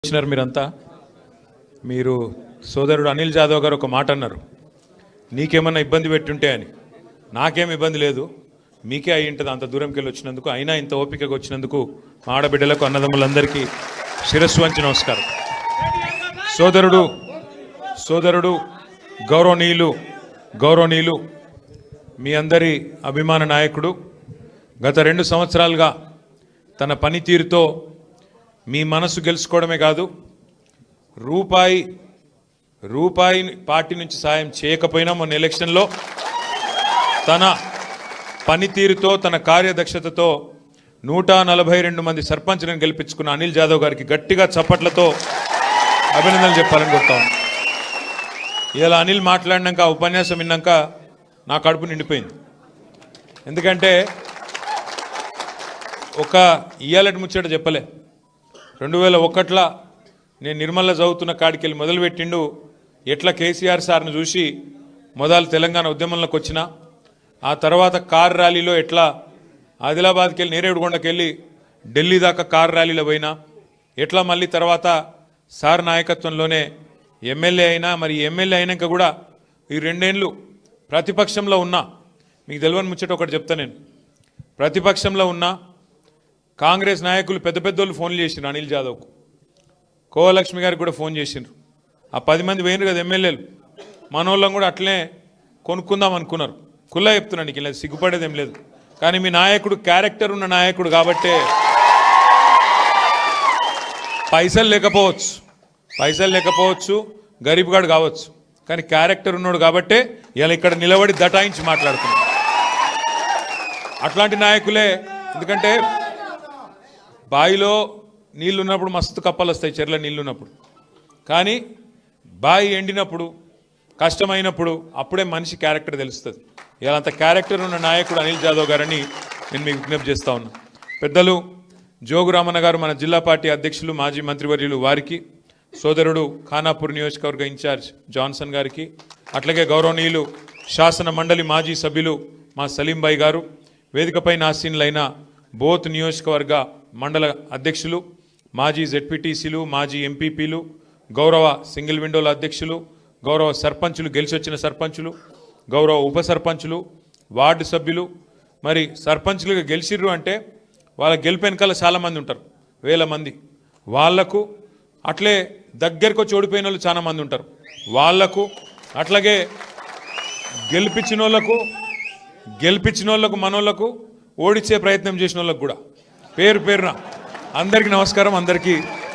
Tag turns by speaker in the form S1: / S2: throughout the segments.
S1: వచ్చినారు మీరంతా. మీరు సోదరుడు అనిల్ జాదవ్ గారు ఒక మాట అన్నారు, నీకేమన్నా ఇబ్బంది పెట్టుంటే అని. నాకేం ఇబ్బంది లేదు, మీకే అయి ఉంటుంది అంత దూరంకి వెళ్ళి వచ్చినందుకు. అయినా ఇంత ఓపికగా వచ్చినందుకు మా ఆడబిడ్డలకు అన్నదమ్ములందరికీ శిరస్సు వంచి నమస్కారం. సోదరుడు గౌరవనీయులు మీ అందరి అభిమాన నాయకుడు గత 2 సంవత్సరాలుగా తన పనితీరుతో మీ మనసు గెలుచుకోవడమే కాదు, రూపాయి పార్టీ నుంచి సాయం చేయకపోయినా మొన్న ఎలక్షన్లో తన పనితీరుతో తన కార్యదక్షతతో 142 మంది సర్పంచ్లను గెలిపించుకున్న అనిల్ జాదవ్ గారికి గట్టిగా చప్పట్లతో అభినందనలు చెప్పాలని కోరుతాను. ఇలా అనిల్ మాట్లాడినాక ఉపన్యాసం విన్నాక నా కడుపు నిండిపోయింది. ఎందుకంటే ఒక ఇయ్యాలటి ముచ్చట చెప్పలే. 2001లో నేను నిర్మల్లో చదువుతున్న కాడికి వెళ్ళి మొదలుపెట్టిండు. ఎట్లా కేసీఆర్ సార్ను చూసి మొదలు తెలంగాణ ఉద్యమంలోకి వచ్చిన, ఆ తర్వాత కార్ ర్యాలీలో ఎట్లా ఆదిలాబాద్కి వెళ్ళి నేరేడుగొండకి వెళ్ళి ఢిల్లీ దాకా కార్ ర్యాలీలో పోయినా, ఎట్లా మళ్ళీ తర్వాత సార్ నాయకత్వంలోనే ఎమ్మెల్యే అయినా, మరి ఎమ్మెల్యే అయినాక కూడా ఈ 2 ఏళ్ళు ప్రతిపక్షంలో ఉన్నా. మీకు తెలియని ముచ్చట ఒకటి చెప్తా, నేను ప్రతిపక్షంలో ఉన్నా కాంగ్రెస్ నాయకులు పెద్దోళ్ళు ఫోన్లు చేసిండ్రు అనిల్ జాదవ్కు, కోవలక్ష్మి గారికి కూడా ఫోన్ చేసిండ్రు. ఆ 10 మంది పోయినారు కదా ఎమ్మెల్యేలు, మనోళ్ళం కూడా అట్లనే కొనుక్కుందాం అనుకున్నారు. కుల్లా చెప్తున్నాను, నీకు ఇలా సిగ్గుపడేదేం లేదు. కానీ మీ నాయకుడు క్యారెక్టర్ ఉన్న నాయకుడు కాబట్టే, పైసలు లేకపోవచ్చు గరీబ్ గాడు కావచ్చు, కానీ క్యారెక్టర్ ఉన్నాడు కాబట్టే ఇలా ఇక్కడ నిలబడి దటాయించి మాట్లాడుతున్నాడు. అట్లాంటి నాయకులే. ఎందుకంటే బావిలో నీళ్ళు ఉన్నప్పుడు మస్తు కప్పలు వస్తాయి, చెర్ల నీళ్ళు ఉన్నప్పుడు. కానీ బావి ఎండినప్పుడు, కష్టమైనప్పుడు అప్పుడే మనిషి క్యారెక్టర్ తెలుస్తుంది. ఇలా అంత క్యారెక్టర్ ఉన్న నాయకుడు అనిల్ జాదవ్ గారని నేను మీకు విజ్ఞప్తి చేస్తూ ఉన్నా. పెద్దలు జోగు రామన్న గారు, మన జిల్లా పార్టీ అధ్యక్షులు, మాజీ మంత్రివర్యులు వారికి, సోదరుడు ఖానాపూర్ నియోజకవర్గ ఇన్ఛార్జ్ జాన్సన్ గారికి, అట్లాగే గౌరవనీయులు శాసన మండలి మాజీ సభ్యులు మా సలీంబాయి గారు, వేదికపై ఆసీనులైన బోత్ నియోజకవర్గ మండల అధ్యక్షులు, మాజీ జెడ్పీటీసీలు, మాజీ ఎంపీపీలు, గౌరవ సింగిల్ విండోల అధ్యక్షులు, గౌరవ సర్పంచులు, గెలిచి వచ్చిన సర్పంచులు, గౌరవ ఉప సర్పంచులు, వార్డు సభ్యులు. మరి సర్పంచులుగా గెలిచిర్రు అంటే వాళ్ళ గెలుపు వెనకాల చాలామంది ఉంటారు, 1000 మంది. వాళ్లకు అట్లే దగ్గరకు వచ్చి ఓడిపోయిన వాళ్ళు చాలా మంది ఉంటారు. వాళ్లకు అట్లాగే గెలిపించిన వాళ్ళకు మనోళ్లకు ఓడించే ప్రయత్నం చేసిన వాళ్ళకు కూడా పేరున అందరికీ నమస్కారం, అందరికీ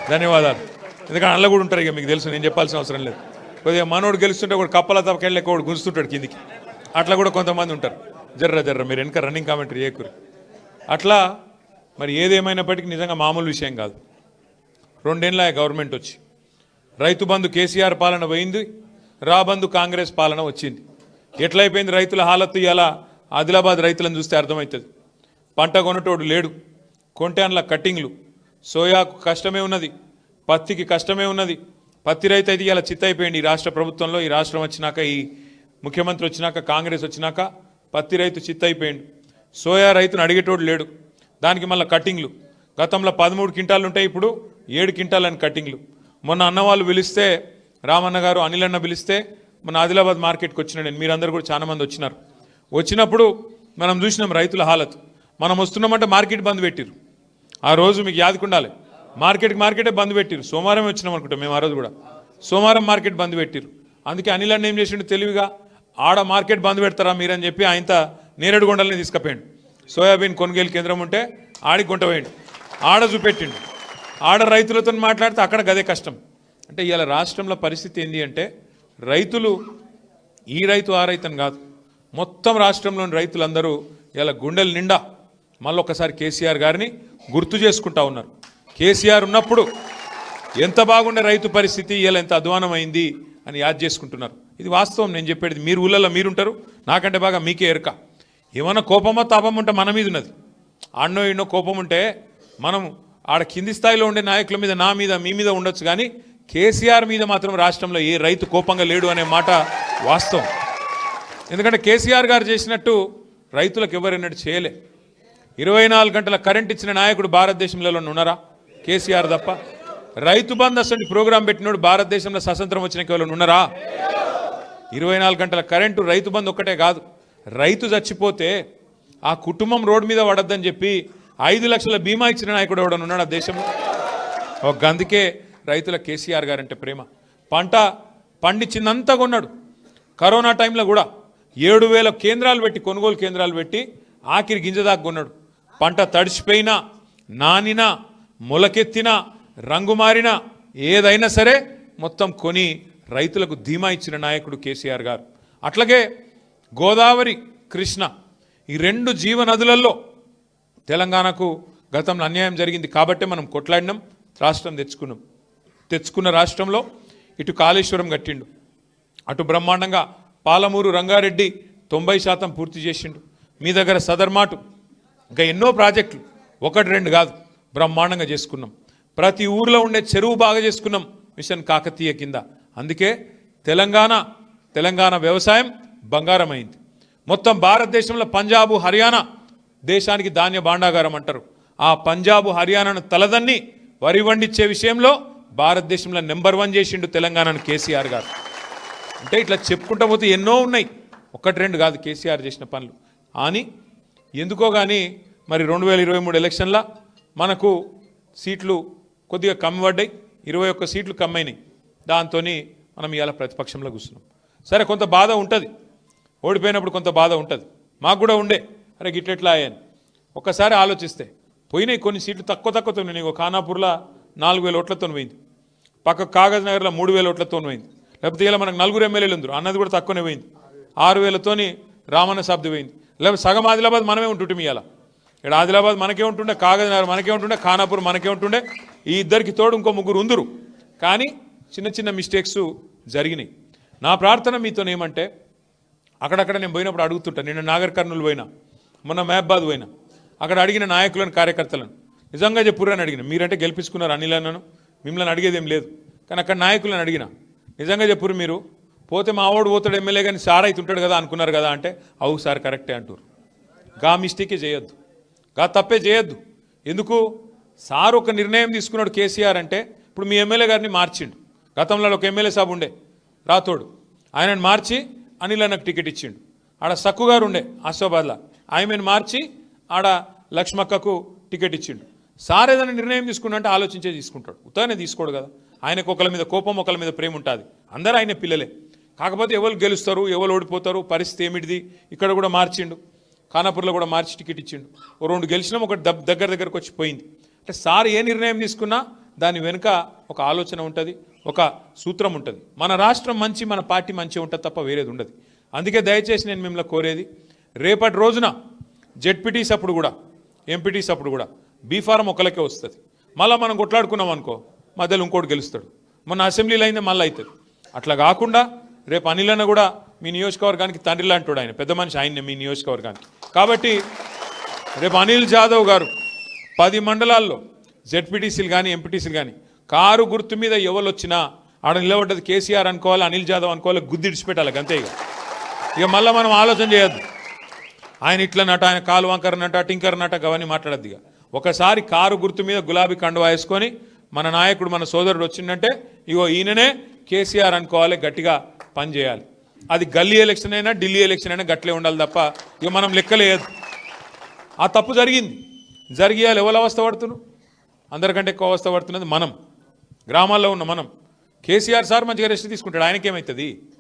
S1: ధన్యవాదాలు. ఎందుకంటే అందులో కూడా ఉంటారు, ఇక మీకు తెలుసు, నేను చెప్పాల్సిన అవసరం లేదు. కొద్దిగా మనోడు గెలుస్తుంటే ఒకటి కప్పల తప్పకెళ్ళి ఒకటి గుంజుతుంటాడు కిందికి, అట్లా కూడా కొంతమంది ఉంటారు. జర్ర మీరు వెనక రన్నింగ్ కామెంటరీ చేయకూరు. అట్లా మరి ఏదేమైనప్పటికీ నిజంగా మామూలు విషయం కాదు. 2 ఏళ్ళ గవర్నమెంట్ వచ్చి రైతు బంధు కేసీఆర్ పాలన పోయింది, రాబంధు కాంగ్రెస్ పాలన వచ్చింది. ఎట్లయిపోయింది రైతుల హాలత్తు? ఇలా ఆదిలాబాద్ రైతులను చూస్తే అర్థమవుతుంది. పంట కొనటోడు లేడు, కొంటే అందులో కట్టింగ్లు. సోయాకు కష్టమే ఉన్నది, పత్తికి కష్టమే ఉన్నది. పత్తి రైతు అయితే ఇలా చిత్తైపోయింది. ఈ రాష్ట్ర ప్రభుత్వంలో, ఈ రాష్ట్రం వచ్చినాక, ఈ ముఖ్యమంత్రి వచ్చినాక, కాంగ్రెస్ వచ్చినాక పత్తి రైతు చిత్తైపోయింది. సోయా రైతును అడిగేటోడు లేడు, దానికి మళ్ళీ కట్టింగ్లు. గతంలో 13 క్వింటాలు ఉంటాయి, ఇప్పుడు 7 క్వింటాలు అని కట్టింగ్లు. మొన్న అన్నవాళ్ళు పిలిస్తే, రామన్న గారు అనిల్ అన్న పిలిస్తే మన ఆదిలాబాద్ మార్కెట్కి వచ్చిన నేను, మీరందరూ కూడా చాలా మంది వచ్చినారు. వచ్చినప్పుడు మనం చూసినాం రైతుల హాలత్. మనం వస్తున్నామంటే మార్కెట్ బంద్ పెట్టిరు. ఆ రోజు మీకు యాదకుండాలి, మార్కెటే బంద్ పెట్టిరు. సోమవారం వచ్చినాం అనుకుంటాం మేము, ఆ రోజు కూడా సోమవారం మార్కెట్ బంద్ పెట్టిరు. అందుకే అనిల్ అన్న ఏం చేసిండు తెలివిగా, ఆడ మార్కెట్ బంద్ పెడతారా మీరని చెప్పి ఆయన నేరేడుగొండల్ని తీసుకుపోయాడు. సోయాబీన్ కొనుగోలు కేంద్రం ఉంటే ఆడికి గుంట పోయిండు, ఆడ చూపెట్టిండు. ఆడ రైతులతో మాట్లాడితే అక్కడ గదే కష్టం. అంటే ఇవాళ రాష్ట్రంలో పరిస్థితి ఏంటి అంటే, రైతులు ఈ రైతు ఆ రైతు అని కాదు, మొత్తం రాష్ట్రంలోని రైతులందరూ ఇలా గుండెల నిండా మళ్ళీ ఒకసారి కేసీఆర్ గారిని గుర్తు చేసుకుంటా ఉన్నారు. కేసీఆర్ ఉన్నప్పుడు ఎంత బాగుండే రైతు పరిస్థితి, ఇలా ఎంత అధ్వానమైంది అని యాద్ చేసుకుంటున్నారు. ఇది వాస్తవం, నేను చెప్పేది. మీరు ఊళ్ళలో మీరుంటారు, నాకంటే బాగా మీకే ఎరక. ఏమన్నా కోపమో తాపం ఉంటే మన మీద ఉన్నది. ఆడనో ఎన్నో కోపం ఉంటే మనం ఆడ కింది స్థాయిలో ఉండే నాయకుల మీద, నా మీద, మీ మీద ఉండొచ్చు, కానీ కేసీఆర్ మీద మాత్రం రాష్ట్రంలో ఏ రైతు కోపంగా లేడు అనే మాట వాస్తవం. ఎందుకంటే కేసీఆర్ గారు చేసినట్టు రైతులకు ఎవరైనట్టు చేయలే. 24 గంటల కరెంట్ ఇచ్చిన నాయకుడు భారతదేశంలో ఉన్నారా? కేసీఆర్ తప్ప. రైతు బంధు అసలు ప్రోగ్రాం పెట్టినోడు భారతదేశంలో స్వతంత్రం వచ్చిన కేవలం ఉన్నారా? 24 గంటల కరెంటు రైతు బంధు ఒక్కటే కాదు, రైతు చచ్చిపోతే ఆ కుటుంబం రోడ్డు మీద పడద్దని చెప్పి 5 లక్షల బీమా ఇచ్చిన నాయకుడు ఎవడన్నా ఉన్నాడు ఆ దేశంలో? ఒక అందుకే రైతుల కేసీఆర్ గారంటే ప్రేమ. పంట పండించిందంతా కొన్నాడు. కరోనా టైంలో కూడా 7,000 కేంద్రాలు పెట్టి, కొనుగోలు కేంద్రాలు పెట్టి ఆఖరి గింజ దాకా కొన్నాడు. పంట తడిసిపోయినా, నానినా, మొలకెత్తినా, రంగు మారినా ఏదైనా సరే మొత్తం కొని రైతులకు ధీమా ఇచ్చిన నాయకుడు కేసీఆర్ గారు. అట్లాగే గోదావరి, కృష్ణ ఈ 2 జీవనదులలో తెలంగాణకు గతంలో అన్యాయం జరిగింది కాబట్టే మనం కొట్లాడినాం, రాష్ట్రం తెచ్చుకున్న రాష్ట్రంలో ఇటు కాళేశ్వరం కట్టిండు, అటు బ్రహ్మాండంగా పాలమూరు రంగారెడ్డి 90% పూర్తి చేసిండు. మీ దగ్గర సదర్మాటు ఇంకా ఎన్నో ప్రాజెక్టులు 1-2 కాదు బ్రహ్మాండంగా చేసుకున్నాం. ప్రతి ఊర్లో ఉండే చెరువు బాగా చేసుకున్నాం మిషన్ కాకతీయ కింద. అందుకే తెలంగాణ వ్యవసాయం బంగారం అయింది. మొత్తం భారతదేశంలో పంజాబు, హర్యానా దేశానికి ధాన్య భాండాగారం అంటారు. ఆ పంజాబు, హర్యానాను తలదన్ని వరి వండించే విషయంలో భారతదేశంలో నెంబర్ 1 చేసిండు తెలంగాణను కేసీఆర్ గారు. అంటే ఇట్లా చెప్పుకుంటా పోతే ఎన్నో ఉన్నాయి, 1-2 కాదు కేసీఆర్ చేసిన పనులు. అని ఎందుకో కానీ మరి 2023 ఎలక్షన్ల మనకు సీట్లు కొద్దిగా కమ్మి పడ్డాయి, 21 సీట్లు కమ్మైనాయి. దాంతో మనం ఇవాళ ప్రతిపక్షంలో కూర్చున్నాం. సరే, కొంత బాధ ఉంటుంది, ఓడిపోయినప్పుడు కొంత బాధ ఉంటుంది. మాకు కూడా ఉండే, అరే గిట్లెట్లా అయ్యాను. ఒక్కసారి ఆలోచిస్తే పోయినాయి కొన్ని సీట్లు తక్కువతో పోయినాయి. ఖానాపూర్లో 4,000 ఓట్లతో పోయింది, పక్క కాగజ్ నగర్లో 3,000 ఓట్లతో పోయింది. లేకపోతే ఇలా మనకు 4 ఎమ్మెల్యేలు ఉందరు, అన్నది కూడా తక్కువనే పోయింది. 6,000తోని రామన్న సబ్ది పోయింది. లేకపోతే సగం ఆదిలాబాద్ మనమే ఉంటుంటే ఇవాళ ఇక్కడ ఆదిలాబాద్ మనకే ఉంటుండే, కాగజ్ నగర్ మనకే ఉంటుండే, ఖానాపూర్ మనకే ఉంటుండే. ఈ ఇద్దరికి తోడు ఇంకో 3 ఉందరు. కానీ చిన్న మిస్టేక్స్ జరిగినాయి. నా ప్రార్థన మీతోనేమంటే, అక్కడక్కడ నేను పోయినప్పుడు అడుగుతుంటాను. నిన్న నాగర్ కర్నూలు పోయినా, మొన్న మహబాద్ పోయినా, అక్కడ అడిగిన నాయకులను, కార్యకర్తలను నిజంగా చెప్పుర్రని అడిగిన. మీరంటే గెలిపించుకున్నారు అనిలన్నను, మిమ్మల్ని అడిగేదేం లేదు. కానీ అక్కడ నాయకులను అడిగిన, నిజంగా చెప్పురు మీరు పోతే మా వాడు పోతాడు ఎమ్మెల్యే కానీ సార్ అయితే ఉంటాడు కదా అనుకున్నారు కదా అంటే, అవు సార్ కరెక్టే అంటారు. గా మిస్టేకే చేయొద్దు, గా తప్పే చేయొద్దు. ఎందుకు? సార్ ఒక నిర్ణయం తీసుకున్నాడు కేసీఆర్ అంటే, ఇప్పుడు మీ ఎమ్మెల్యే గారిని మార్చిండు. గతంలో ఒక ఎమ్మెల్యే సాబ్ ఉండే రాతోడు, ఆయనను మార్చి అనిల్ అన్నకు టికెట్ ఇచ్చిండు. ఆడ సక్కు గారు ఉండే ఆసిఫాబాద్లో, ఆయనను మార్చి ఆడ లక్ష్మక్కకు టికెట్ ఇచ్చిండు. సార్ ఏదైనా నిర్ణయం తీసుకున్నంటే ఆలోచించే తీసుకుంటాడు, ఉత్తగానే తీసుకోడు కదా. ఆయనకు ఒకళ్ళ మీద కోపం, ఒకళ్ళ మీద ప్రేమ ఉంటుంది. అందరూ ఆయన పిల్లలే. కాకపోతే ఎవరు గెలుస్తారు, ఎవరు ఓడిపోతారు, పరిస్థితి ఏమిటిది. ఇక్కడ కూడా మార్చిండు, ఖానాపూర్లో కూడా మార్చి టికెట్ ఇచ్చిండు. ఓ 2 గెలిచినాం, ఒకటి దగ్గరకు వచ్చి పోయింది. అంటే సార్ ఏ నిర్ణయం తీసుకున్నా దాని వెనుక ఒక ఆలోచన ఉంటుంది, ఒక సూత్రం ఉంటుంది. మన రాష్ట్రం మంచి, మన పార్టీ మంచి ఉంటుంది తప్ప వేరేది ఉండదు. అందుకే దయచేసి నేను మిమ్మల్ని కోరేది, రేపటి రోజున జెడ్పీటీస్ అప్పుడు కూడా, ఎంపీటీస్ అప్పుడు కూడా బీఫారం ఒకరికే వస్తుంది. మళ్ళీ మనం కొట్లాడుకున్నాం అనుకో, మధ్యలో ఇంకోటి గెలుస్తాడు. మొన్న అసెంబ్లీలో అయిందే మళ్ళీ అవుతుంది. అట్లా కాకుండా రేపు అనిలన్న కూడా మీ నియోజకవర్గానికి తండ్రి లాంటి ఆయన, పెద్ద మనిషి ఆయన్నే మీ నియోజకవర్గానికి. కాబట్టి రేపు అనిల్ జాదవ్ గారు 10 మండలాల్లో జెడ్పీటీసీలు కానీ, ఎంపీటీసీలు కానీ కారు గుర్తు మీద ఎవరు వచ్చినా ఆడ నిలబడ్డది కేసీఆర్ అనుకోవాలి, అనిల్ జాదవ్ అనుకోవాలి, గుద్ది ఇడిచిపెట్టాలి అంతే. ఇక మళ్ళీ మనం ఆలోచన చేయొద్దు, ఆయన ఇట్లా నట, ఆయన కాలు వంకర నట, టింకర్ నట, అవన్నీ మాట్లాడద్దు. ఇక ఒకసారి కారు గుర్తు మీద గులాబీ కండువా వేసుకొని మన నాయకుడు, మన సోదరుడు వచ్చిందంటే ఇగో ఈయననే కేసీఆర్ అనుకోవాలి, గట్టిగా పని చేయాలి. అది గల్లీ ఎలక్షన్ అయినా, ఢిల్లీ ఎలక్షన్ అయినా గట్లే ఉండాలి తప్ప ఇక మనం లెక్కలేదు. ఆ తప్పు జరిగియాలి. ఎవరు అవస్థ పడుతున్నాం? అందరికంటే ఎక్కువ అవస్థ పడుతున్నది మనం, గ్రామాల్లో ఉన్న మనం. కేసీఆర్ సార్ మంచిగా రెస్ట్ తీసుకుంటాడు, ఆయనకేమవుతుంది?